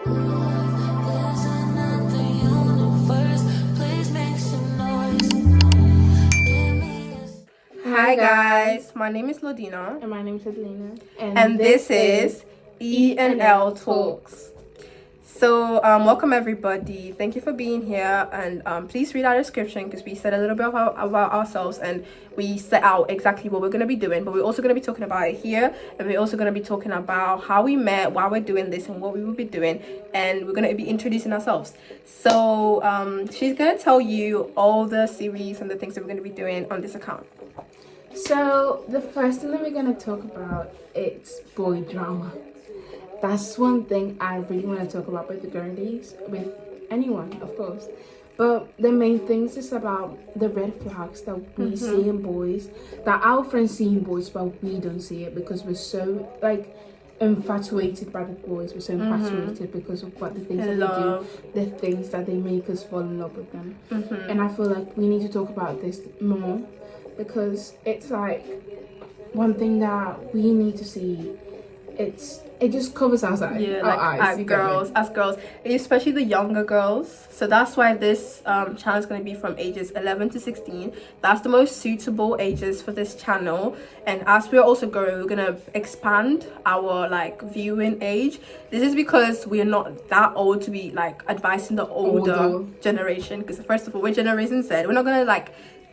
Hi guys, my name is Lordina. And my name is Edlina. And this is E&L Talks. So welcome everybody. Thank you for being here, and please read our description because we said a little bit about ourselves and we set out exactly what we're going to be doing, but we're also going to be talking about it here, and we're also going to be talking about how we met, why we're doing this, and what we will be doing, and we're going to be introducing ourselves. So she's going to tell you all the series and the things that we're going to be doing on this account. So the first thing that we're going to talk about, it's boy drama. That's one thing I really want to talk about with the girlies, with anyone, of course. But the main things is about the red flags that we see in boys, that our friends see in boys, but we don't see it because we're so infatuated by the boys. We're so infatuated because of what the things that they do, the things that they make us fall in love with them. And I feel like we need to talk about this more because it's like one thing that we need to see. It just covers our eyes. Yeah, like as girls, especially the younger girls. So that's why this channel is going to be from ages 11 to 16. That's the most suitable ages for this channel. And as we're also growing, we're going to expand our viewing age. This is because we're not that old to be advising the older generation, because first of all, we're Generation Z. We're not going to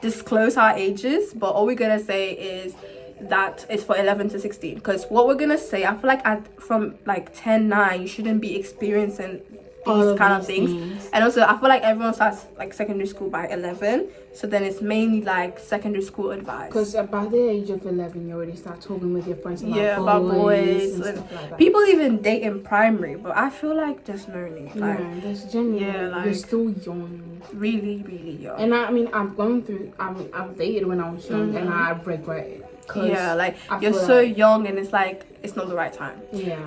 disclose our ages, but all we're going to say is that is for 11 to 16, because what we're gonna say, I feel like from 10-9 you shouldn't be experiencing these kind of things. And also I feel like everyone starts secondary school by 11, so then it's mainly secondary school advice, because about the age of 11 you already start talking with your friends about boys and stuff like that. People even date in primary, but I feel like just learning that's genuine. You're still young, really young. And I mean I've dated when I was young, and I regret it. You're so young, and it's not the right time.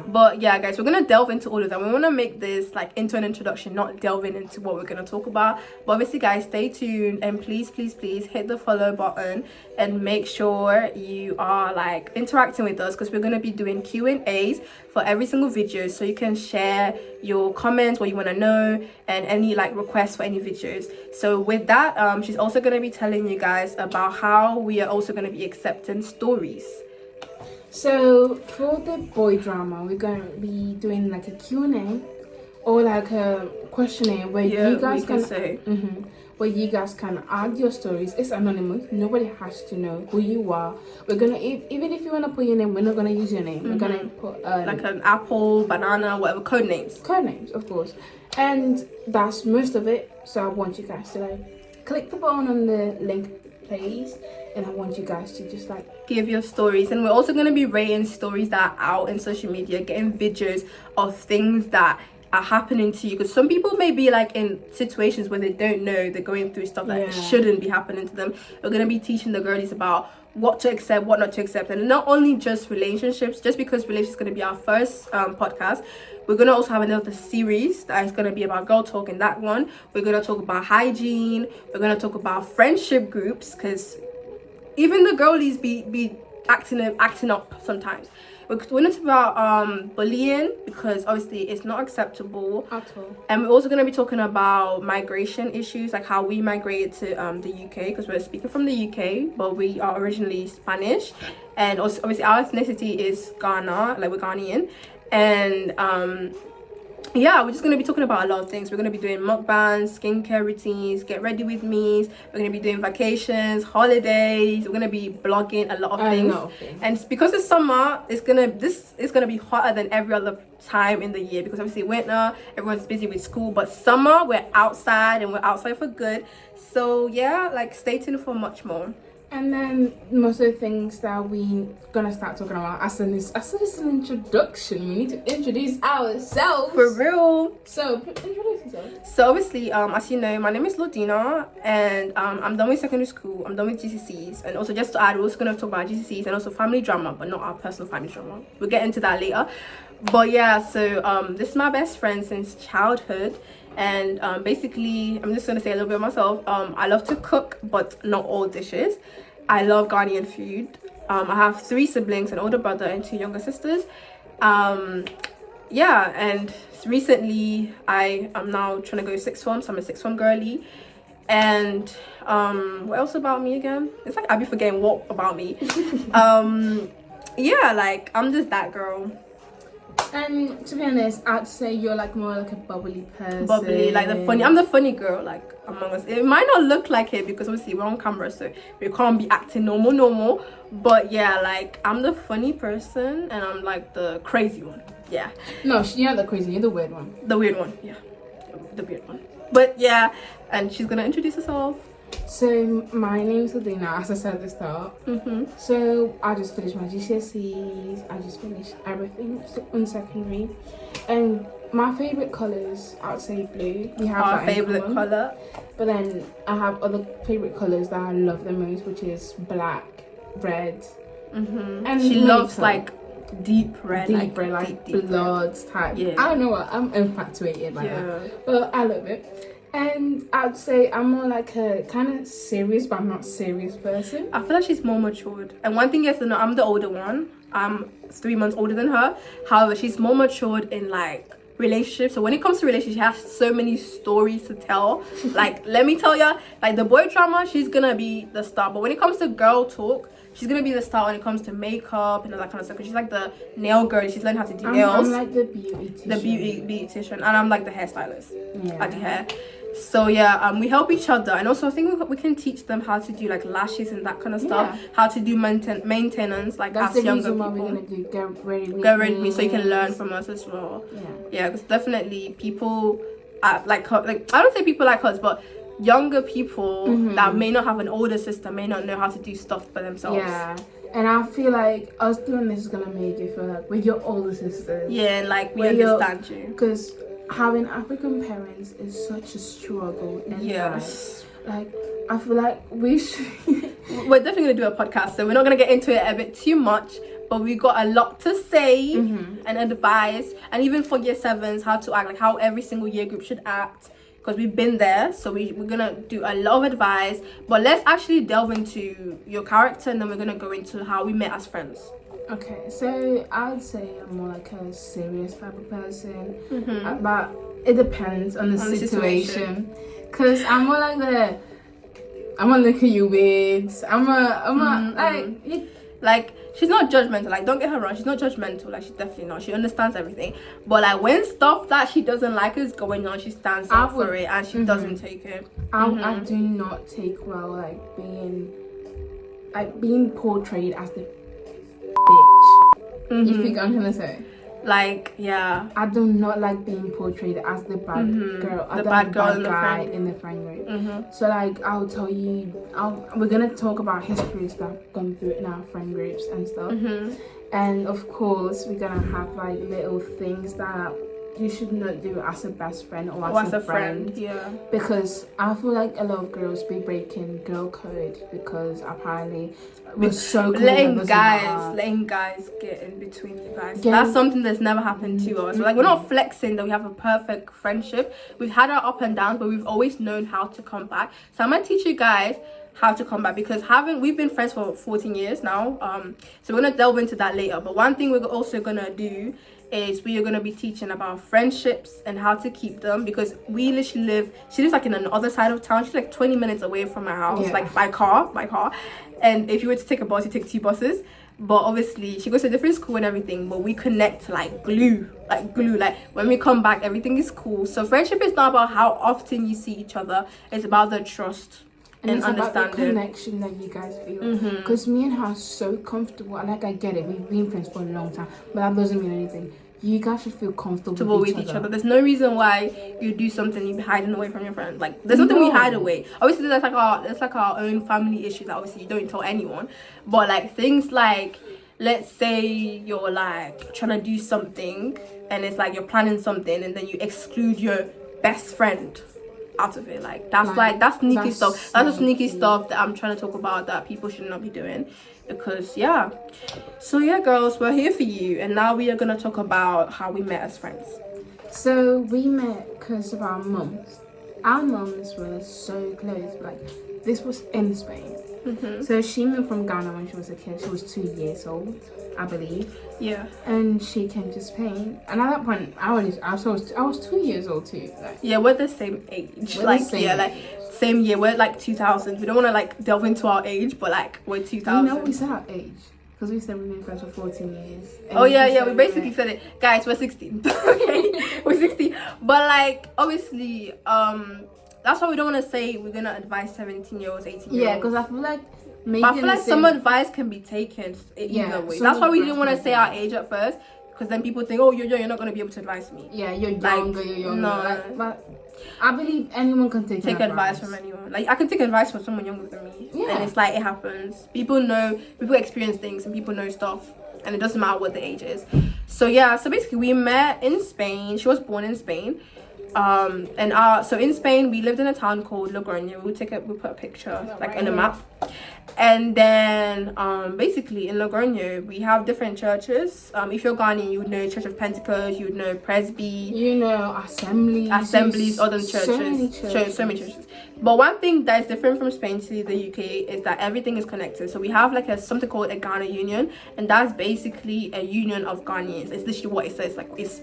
But yeah guys, we're gonna delve into all of that. We want to make this into an introduction, not delving into what we're gonna talk about. But obviously guys, stay tuned, and please hit the follow button and make sure you are interacting with us, because we're gonna be doing Q&As for every single video, so you can share your comments, what you want to know, and any requests for any videos. So with that, she's also going to be telling you guys about how we are also going to be accepting stories. So for the boy drama, we're going to be doing a Q&A or a questionnaire where you guys can say where you guys can add your stories. It's anonymous. Nobody has to know who you are. We're gonna even if you want to put your name, we're not gonna use your name. We're gonna put an apple, banana, whatever, code names, of course. And that's most of it. So I want you guys to click the button on the link, please, and I want you guys to just give your stories. And we're also going to be rating stories that are out in social media, getting videos of things that are happening to you, because some people may be in situations where they don't know they're going through stuff that shouldn't be happening to them. We're going to be teaching the girlies about what to accept, what not to accept, and not only just relationships. Just because relationships is going to be our first podcast, we're going to also have another series that is going to be about girl talk. In that one, we're going to talk about hygiene. We're going to talk about friendship groups, because even the girlies be acting up sometimes. We're going to talk about bullying, because obviously it's not acceptable at all. And we're also going to be talking about migration issues, how we migrated to the UK, because we're speaking from the UK, but we are originally Spanish. And also obviously our ethnicity is Ghana, we're Ghanaian. And yeah, we're just going to be talking about a lot of things. We're going to be doing mukbangs, skincare routines, get ready with me's. We're going to be doing vacations, holidays. We're going to be blogging a lot of things. And because it's summer, this is going to be hotter than every other time in the year, because obviously winter, everyone's busy with school, but summer, we're outside, and we're outside for good. So yeah, stay tuned for much more. And then most of the things that we're gonna start talking about, as it's an introduction, we need to introduce ourselves. For real. So introduce yourself. So obviously, as you know, my name is Lordina, and I'm done with secondary school. I'm done with GCSEs, and also just to add, we're also gonna talk about GCSEs and also family drama, but not our personal family drama. We'll get into that later. But yeah, so this is my best friend since childhood. And basically, I'm just going to say a little bit of myself. I love to cook, but not all dishes. I love Ghanaian food. I have 3 siblings, an older brother and 2 younger sisters. Yeah, and recently I am now trying to go sixth form, so I'm a sixth form girly. And what else about me again? It's like I be forgetting what about me. Yeah, like I'm just that girl. And to be honest, I'd say you're like more like a bubbly person. Bubbly, like I'm the funny girl, like among us. It might not look like it because obviously we're on camera, so we can't be acting normal. But yeah, like I'm the funny person and I'm like the crazy one. Yeah. No, you're not the crazy, you're the weird one. The weird one, yeah. The weird one. But yeah, and she's gonna introduce herself. So my name's Edlina, as I said at the start. So I just finished my GCSEs. I just finished everything in secondary, and my favorite colors, I would say blue. We have our favorite color, but then I have other favorite colors that I love the most, which is black, red, and she loves like deep red, like blood type. Yeah, I don't know what, I'm infatuated by that, but I love it. And I'd say I'm more like a kind of serious, but I'm not serious person. I feel like she's more matured. And one thing is, I'm the older one. I'm 3 months older than her. However, she's more matured in like relationships. So when it comes to relationships, she has so many stories to tell. Like, let me tell you, like the boy drama, she's gonna be the star. But when it comes to girl talk, she's gonna be the star when it comes to makeup and all that kind of stuff. Because she's like the nail girl. She's learned how to do nails. I'm like the beautician. The beautician, and I'm like the hairstylist. Yeah. I do hair. So yeah, we help each other, and also I think we can teach them how to do like lashes and that kind of stuff, how to do maintenance, like that's as the younger reason why people. We're gonna do get ready with me, so you can learn from us as well. Yeah, because definitely people like I don't say people like us, but younger people that may not have an older sister may not know how to do stuff by themselves. Yeah. And I feel like us doing this is gonna make you feel like we're your older sisters. Yeah, and like we understand you. Because having African parents is such a struggle. And like I feel like we should. We're definitely gonna do a podcast, so we're not gonna get into it a bit too much. But we got a lot to say and advise, and even for year 7s, how to act, like how every single year group should act. Because we've been there, so we're gonna do a lot of advice. But let's actually delve into your character, and then we're gonna go into how we met as friends. Okay, so I'd say I'm more like a serious type of person, but it depends on the situation. Because I'm more like I'm gonna look at you weird. Like she's not judgmental. Like don't get her wrong, she's not judgmental. Like she's definitely not. She understands everything. But like when stuff that she doesn't like is going on, she stands up for it and she doesn't take it. I do not take well like being portrayed as the bitch. You think I'm trying to say? Like, yeah. I do not like being portrayed as the bad girl. The bad girl in the friend group. So like, I'll tell you, we're gonna talk about histories that I've gone through in our friend groups and stuff. And of course, we're gonna have like little things that you should not do as a best friend or as a friend. Yeah. Because I feel like a lot of girls be breaking girl code because apparently we're so letting guys get in between you guys. That's something that's never happened to us. Like we're not flexing that we have a perfect friendship. We've had our up and downs, but we've always known how to come back. So I'm gonna teach you guys how to come back, because we've been friends for 14 years now. So we're gonna delve into that later. But one thing we're also gonna do is we are going to be teaching about friendships and how to keep them, because we literally she lives like in another side of town. She's like 20 minutes away from my house, like by car. And if you were to take a bus, you take 2 buses. But obviously she goes to a different school and everything, but we connect like glue. Like when we come back, everything is cool. So friendship is not about how often you see each other, it's about the trust and it's understanding, about the connection that you guys feel. Because me and her are so comfortable. Like I get it, we've been friends for a long time, but that doesn't mean anything. You guys should feel comfortable with each other. There's no reason why you do something you be hiding away from your friends. Like there's nothing we hide away. Obviously that's like our own family issues that obviously you don't tell anyone. But like things like, let's say you're like trying to do something and it's like you're planning something and then you exclude your best friend out of it. Like that's sneaky stuff. That's the sneaky stuff that I'm trying to talk about that people should not be doing. Because so girls, we're here for you, and now we are gonna talk about how we met as friends. So we met because of our mums. Our mums were so close. Like this was in Spain, So she moved from Ghana when she was a kid. She was 2 years old, I believe. Yeah. And she came to Spain. And at that point, I was 2 years old too. Like, Yeah, we're the same age. We're like the same yeah, age. like same year. We're like 2000. We don't want to like delve into our age, but like we're 2000. you know, we said our age. Because we said we've been friends for 14 years. And Oh yeah, said we basically said it, guys. We're 16. Okay, we're 16. But like, obviously, that's why we don't want to say we're gonna advise 17-year-olds, 18-year-olds. Yeah, because I feel like maybe. But I feel like some advice can be taken either way. That's why we didn't want to say our age at first, because then people think, oh, you're not gonna be able to advise me. Yeah, you're Like, you're younger. no. But I believe anyone can take advice from anyone. Like I can take advice from someone younger than me. Yeah. And it's like it happens. People experience things and people know stuff, and it doesn't matter what the age is. So yeah, so basically we met in Spain. She was born in Spain. So in Spain we lived in a town called Logroño. We'll put a picture like on a map. And then basically in Logroño we have different churches. If you're Ghanaian, you would know Church of Pentecost, you would know Presby, you know, assemblies, other churches. So many churches. But one thing that is different from Spain to the UK is that everything is connected. So we have like something called a Ghana Union, and that's basically a union of Ghanaians. It's literally what it says.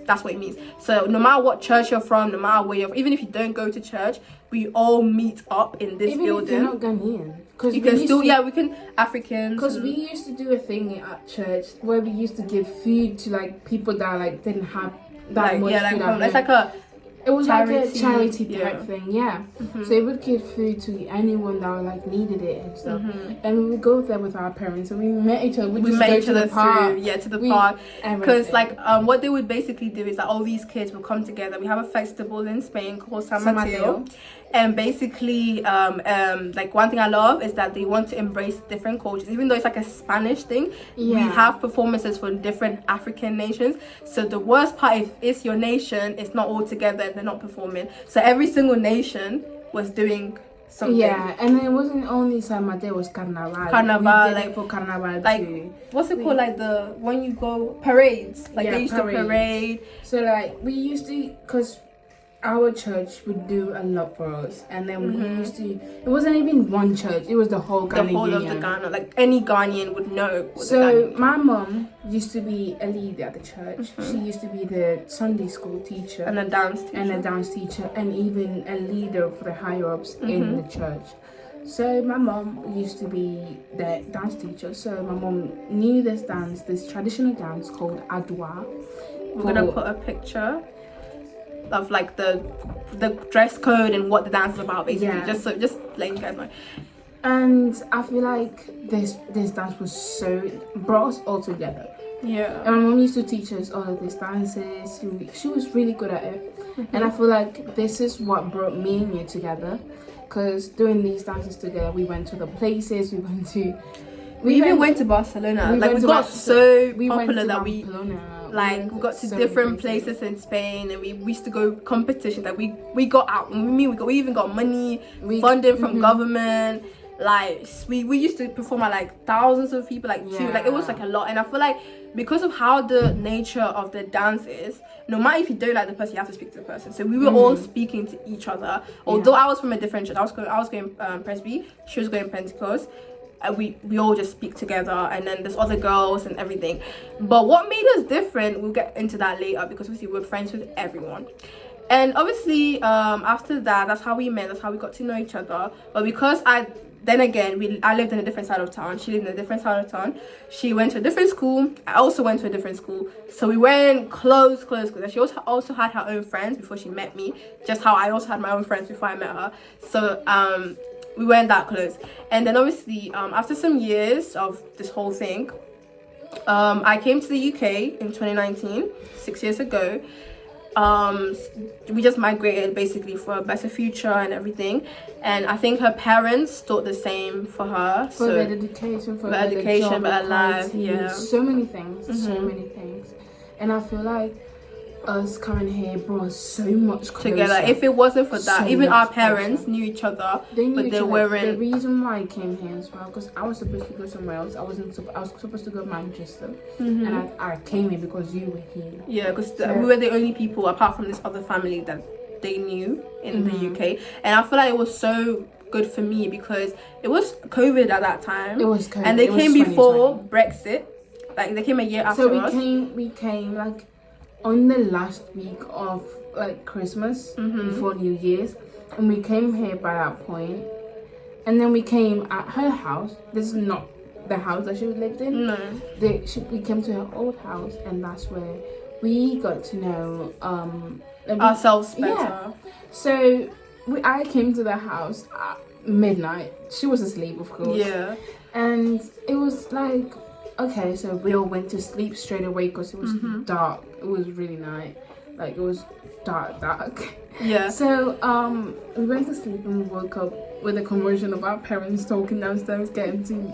That's what it means. So no matter what church you're from, no matter where even if you don't go to church, we all meet up in this building. Even if you're not Ghanaian, because you can still we can Africans. Because we used to do a thing at church where we used to give food to like people that like didn't have that much food. It's like a. It was charity, like a charity type thing, yeah. So it would give food to anyone that like needed it and stuff. And we would go there with our parents, and we met each other. We met each other to the park. To the park. Because like what they would basically do is that all these kids will come together. We have a festival in Spain called San Mateo. And basically, like one thing I love is that they want to embrace different cultures, even though it's like a Spanish thing. Yeah. We have performances from different African nations. So the worst part is it's your nation, it's not all together and they're not performing. So every single nation was doing something. Yeah, and then it wasn't only San Mateo, it was Carnaval. We did it for Carnaval too. What's it called? Like when you go parades. Like they used to parade. So like we used to, because our church would do a lot for us, and then we used to. It wasn't even one church; it was the whole Ghana Union. The whole of the Ghana, like any Ghanaian would know. So my mom used to be a leader at the church. She used to be the Sunday school teacher and a dance teacher, and even a leader for the higher ups in the church. So my mom used to be the dance teacher. So my mom knew this traditional dance called Adwa. We're gonna put a picture of like the dress code and what the dance is about, basically. Just letting you guys know. And I feel like this dance was brought us all together. Yeah. And my mom used to teach us all of these dances. She was really good at it. And I feel like this is what brought me and you together, because doing these dances together, we went to the places, we even went to Barcelona. We got so popular that we got to different places in Spain, and we used to go competitions. Like we got out. We even got money, funding from government. Like we used to perform at like thousands of people. It was like a lot. And I feel like because of how the nature of the dance is, no matter if you don't like the person, you have to speak to the person. So we were all speaking to each other. Although I was from a different church, I was going Presby, she was going Pentecost. We all just speak together, and then there's other girls and everything. But what made us different, we'll get into that later, because obviously we're friends with everyone. And obviously after that's how we met, that's how we got to know each other. But because I lived in a different side of town, she lived in a different side of town. She went to a different school, I also went to a different school. So we weren't close. And she also had her own friends before she met me, just how I also had my own friends before I met her. So we weren't that close. And then obviously after some years of this whole thing, I came to the UK in 2019, 6 years ago. We just migrated basically for a better future and everything, and I think her parents thought the same for her, for their education, for education, but her life, so many things, and I feel like us coming here brought us so much closer together. If it wasn't for that, even our parents knew each other, but they weren't. The reason why I came here as well, because I was supposed to go somewhere else. I was supposed to go to Manchester, and I came here because you were here. Yeah, because we were the only people apart from this other family that they knew in the UK, and I feel like it was so good for me because it was COVID at that time. It was COVID. And they came before Brexit. Like, they came a year after us. So we came like on the last week of like Christmas before New Year's, and we came here by that point. And then we came at her house. This is not the house that she lived in. No. We came to her old house, and that's where we got to know ourselves better. Yeah. So I came to the house at midnight. She was asleep, of course. Yeah. And it was like, okay, so we all went to sleep straight away because it was dark. It was really night. Like, it was dark. Yeah. So we went to sleep and we woke up with a conversion of our parents talking downstairs, getting tea.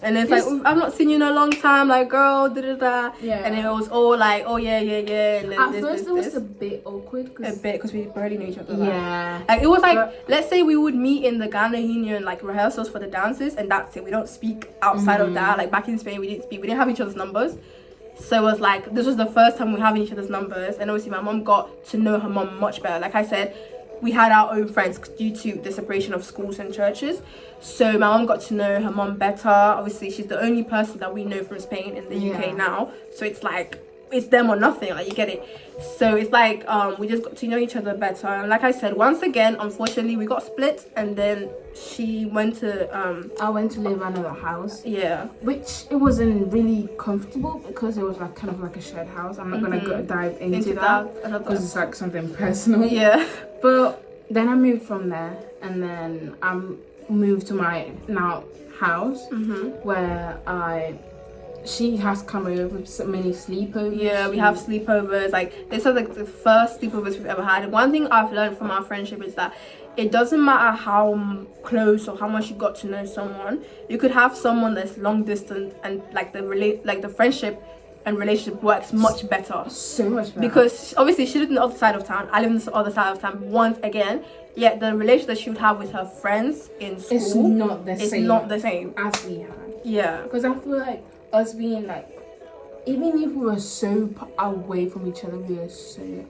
And it's like, I've not seen you in a long time, like, girl, da-da-da. Yeah. And it was all like, oh, yeah. And then At first, it was a bit awkward. Because we barely knew each other. Yeah. Like, it was like, let's say we would meet in the Ghana Union, like, rehearsals for the dances, and that's it. We don't speak outside of that. Like, back in Spain, we didn't speak. We didn't have each other's numbers. So it was like, this was the first time we having each other's numbers. And obviously, my mom got to know her mom much better. Like I said, we had our own friends due to the separation of schools and churches. So my mom got to know her mom better. Obviously, she's the only person that we know from Spain in the UK now. So it's like, it's them or nothing, like, you get it. So it's like, we just got to know each other better. And like I said, once again, unfortunately, we got split. And then she went to I went to live in another house. Yeah. Which it wasn't really comfortable because it was like kind of like a shared house. I'm not gonna dive into that because it's like something personal. Yeah. But then I moved from there, and then I moved to my now house where she has come over with so many sleepovers. Yeah, we have sleepovers. Like, this is like the first sleepovers we've ever had. One thing I've learned from our friendship is that it doesn't matter how close or how much you got to know someone. You could have someone that's long distance, and like the friendship and relationship works much better. So much better. Because obviously she lived on the other side of town. I live on the other side of town once again. Yet the relationship that she would have with her friends in school it's not the same as we had. Yeah. Because I feel like us being like, even if we were so away from each other, we were so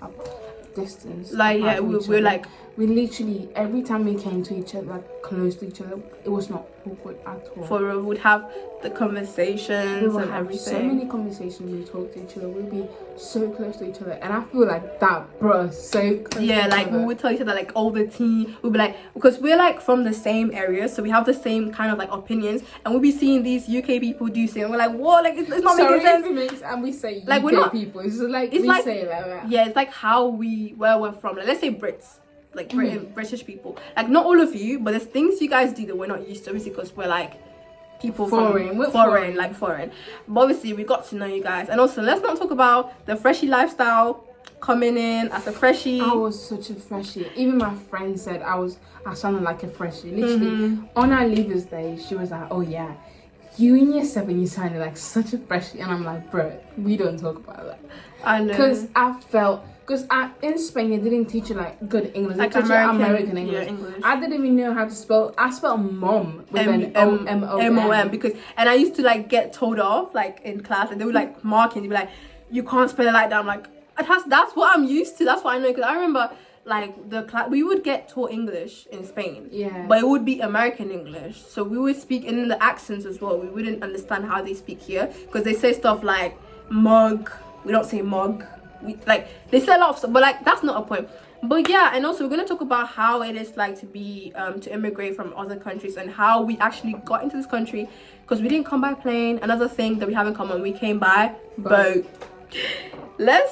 distance. Like, yeah, we're like, we literally, every time we came to each other, like close to each other, it was not awkward at all. For real, we would have the conversations we would and have everything. So many conversations, we talk to each other, we'd be so close to each other, and I feel like that brought us so close. Yeah, like we would tell each other like all the tea. We'd be like, because we're like from the same area, so we have the same kind of like opinions, and we'll be seeing these UK people do thing, and we're like, what? Like, it's not making sense. And we say like, UK we're not, people. It's like it's we like, say it like that. Yeah, it's like how where we're from. Like, let's say Brits. Like British people, like not all of you, but there's things you guys do that we're not used to, obviously, because we're like people foreign. But obviously we got to know you guys. And also, let's not talk about the freshie lifestyle. Coming in as a freshie, I was such a freshie. Even my friend said I sounded like a freshie. Literally on our leavers day, she was like, oh yeah, you in year 7, you sounded like such a freshie. And I'm like, bro, we don't talk about that. I know, because in Spain, they didn't teach you like good English. Like they taught you American English. Yeah, English. I didn't even know how to spell. I spelled mom with an M-O-M. Because, and I used to like get told off like in class, and they would like mark, and they'd be like, you can't spell it like that. I'm like, that's what I'm used to. That's what I know. Because I remember like the class, we would get taught English in Spain. Yeah. But it would be American English, so we would speak in the accents as well. We wouldn't understand how they speak here because they say stuff like mug. We don't say mug. They say a lot of stuff, but like that's not a point. But yeah, and also we're gonna talk about how it is like to be to immigrate from other countries and how we actually got into this country, because we didn't come by plane. Another thing that we have in common, we came by boat.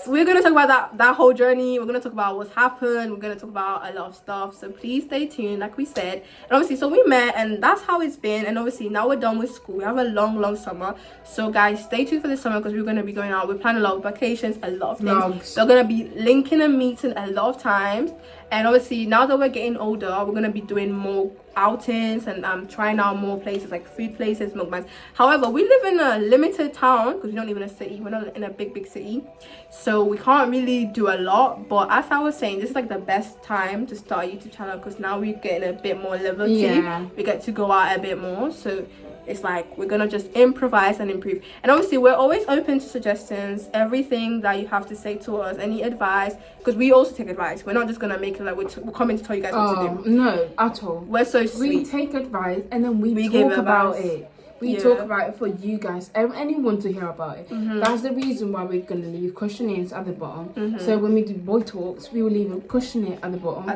We're gonna talk about that whole journey. We're gonna talk about what's happened. We're gonna talk about a lot of stuff, so please stay tuned, like we said. And obviously, so we met, and that's how it's been. And obviously now we're done with school. We have a long summer, so guys, stay tuned for this summer, because we're gonna be going out. We're planning a lot of vacations, a lot of things. Vlogs. We're gonna be linking and meeting a lot of times. And obviously now that we're getting older, we're gonna be doing more outings and trying out more places, like food places, mukbangs. However, we live in a limited town because we don't live in a city. We're not in a big city, so we can't really do a lot. But as I was saying, this is like the best time to start a YouTube channel, because now we're getting a bit more liberty. Yeah. We get to go out a bit more, so It's like we're gonna just improvise and improve. And obviously we're always open to suggestions, everything that you have to say to us, any advice, because we also take advice. We're not just gonna make it like we're coming to tell you guys what to do. No, at all. We're so sweet. We take advice and then we give talk about advice. it. We talk about it for you guys, anyone to hear about it. That's the reason why we're going to leave questionnaires at the bottom. So when we do boy talks, we will leave a questionnaire at the bottom.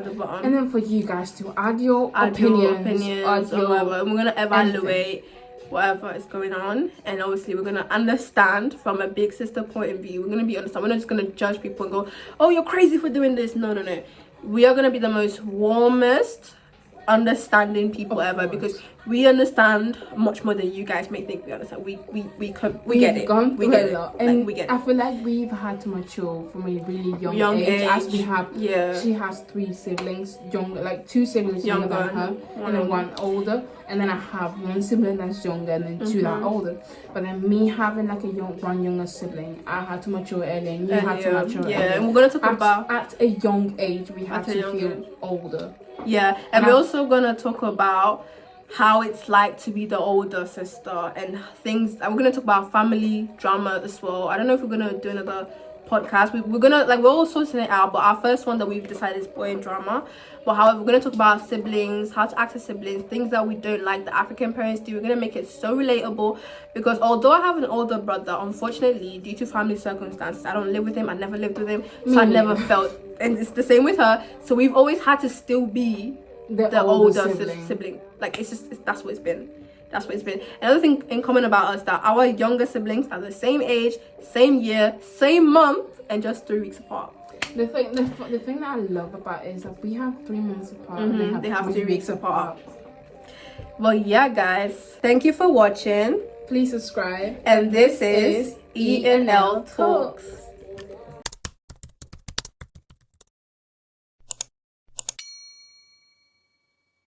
And then for you guys to add your opinions or whatever. And we're going to evaluate whatever is going on. And obviously we're going to understand from a big sister point of view. We're going to be honest. We're not just going to judge people and go, oh, you're crazy for doing this. No. We are going to be the most warmest, understanding people ever, because we understand much more than you guys may think we understand. We get it. Gone we through get a it. lot. And we get it. I feel like we've had to mature from a really young age. As we have, she has 3 siblings, younger, like 2 siblings younger than her, and then 1 older. And then I have 1 sibling that's younger, and then 2 that are older. But then me having like one younger sibling, I had to mature early, and you had to mature early. And we're gonna talk about at a young age we have to feel older. Yeah, and we're also gonna talk about how it's like to be the older sister and things. And we're gonna talk about family drama as well. I don't know if we're gonna do another podcast. We're gonna we're all sorting it out, but our first one that we've decided is boy drama. But however, we're gonna talk about siblings, how to act as siblings, things that we don't like the African parents do. We're gonna make it so relatable, because although I have an older brother, unfortunately due to family circumstances, I don't live with him. I never lived with him, so I never felt, and it's the same with her. So we've always had to still be the older sibling. Like that's what it's been. Another thing in common about us, that our younger siblings are the same age, same year, same month, and just 3 weeks apart. The thing that I love about it is that we have 3 months apart, and they have 3 weeks apart. Well, yeah, guys, thank you for watching. Please subscribe. And this is E&L Talks.